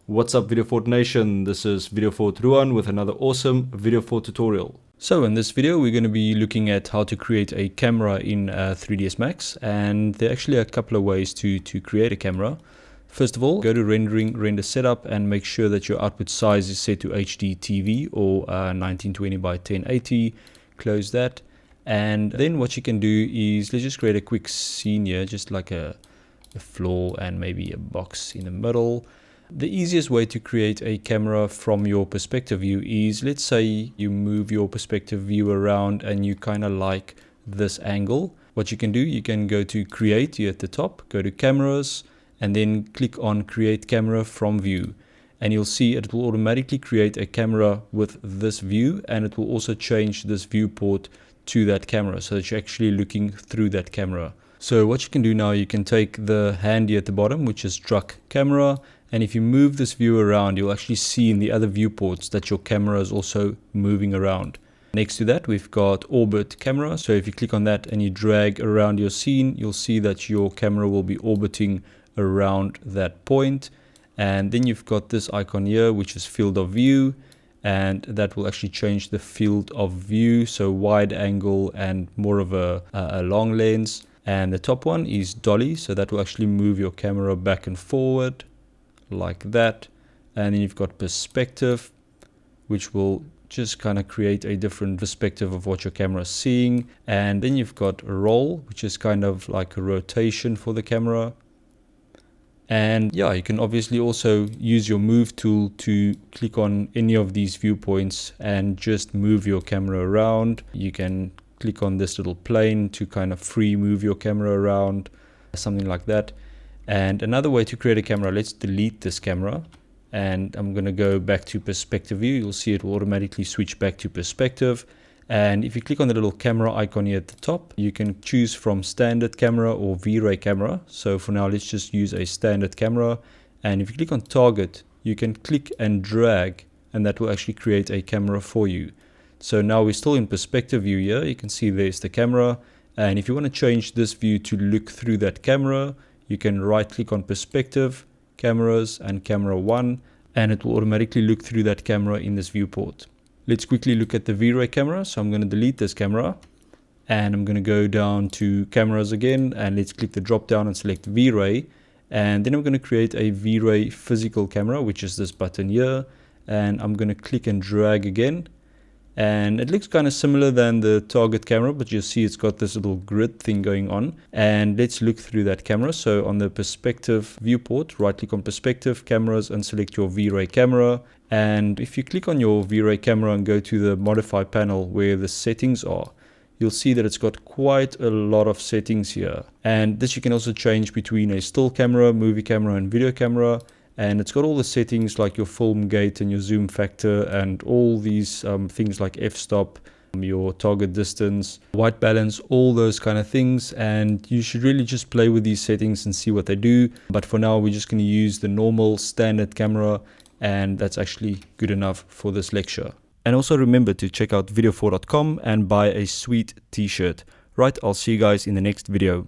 What's up VideoFort Nation, this is VideoFort Ruan with another awesome VideoFort tutorial. So in this video we're going to be looking at how to create a camera in 3dsmax, and there are actually a couple of ways to create a camera. First of all, go to rendering, render setup, and make sure that your output size is set to HD TV or 1920 by 1080. Close that, and then what you can do is let's just create a quick scene here, just like a floor and maybe a box in the middle. The easiest way to create a camera from your perspective view is, let's say you move your perspective view around and you kind of like this angle. What you can do, you can go to create here at the top, go to cameras, and then click on create camera from view. And you'll see it will automatically create a camera with this view, and it will also change this viewport to that camera so that you're actually looking through that camera. So what you can do now, you can take the hand here at the bottom, which is struck camera, and if you move this view around, you'll actually see in the other viewports that your camera is also moving around. Next to that, we've got orbit camera. So if you click on that and you drag around your scene, you'll see that your camera will be orbiting around that point. And then you've got this icon here, which is field of view, and that will actually change the field of view, so wide angle and more of a long lens. And the top one is dolly, so that will actually move your camera back and forward like that. And then you've got perspective, which will just kind of create a different perspective of what your camera is seeing. And then you've got roll, which is kind of like a rotation for the camera. And yeah, you can obviously also use your move tool to click on any of these viewpoints and just move your camera around. You can click on this little plane to kind of free move your camera around, something like that. And another way to create a camera, let's delete this camera, and I'm going to go back to perspective view. You'll see it will automatically switch back to perspective. And if you click on the little camera icon here at the top, you can choose from standard camera or V-Ray camera. So for now, let's just use a standard camera. And if you click on target, you can click and drag, and that will actually create a camera for you. So now we're still in perspective view here. You can see there's the camera. And if you want to change this view to look through that camera, you can right click on perspective, cameras, and camera 1, and it will automatically look through that camera in this viewport. Let's quickly look at the V-Ray camera. So I'm going to delete this camera, and I'm going to go down to cameras again, and let's click the drop down and select V-Ray. And then I'm going to create a V-Ray physical camera, which is this button here. And I'm going to click and drag again. And it looks kind of similar than the target camera, but you'll see it's got this little grid thing going on. And let's look through that camera. So on the perspective viewport, right click on perspective, cameras, and select your V-Ray camera. And if you click on your V-Ray camera and go to the modify panel where the settings are, you'll see that it's got quite a lot of settings here. And this you can also change between a still camera, movie camera, and video camera. And it's got all the settings like your film gate and your zoom factor and all these things like f-stop, your target distance, white balance, all those kind of things. And you should really just play with these settings and see what they do. But for now, we're just going to use the normal standard camera, and that's actually good enough for this lecture. And also remember to check out VideoFort.com and buy a sweet t-shirt. Right, I'll see you guys in the next video.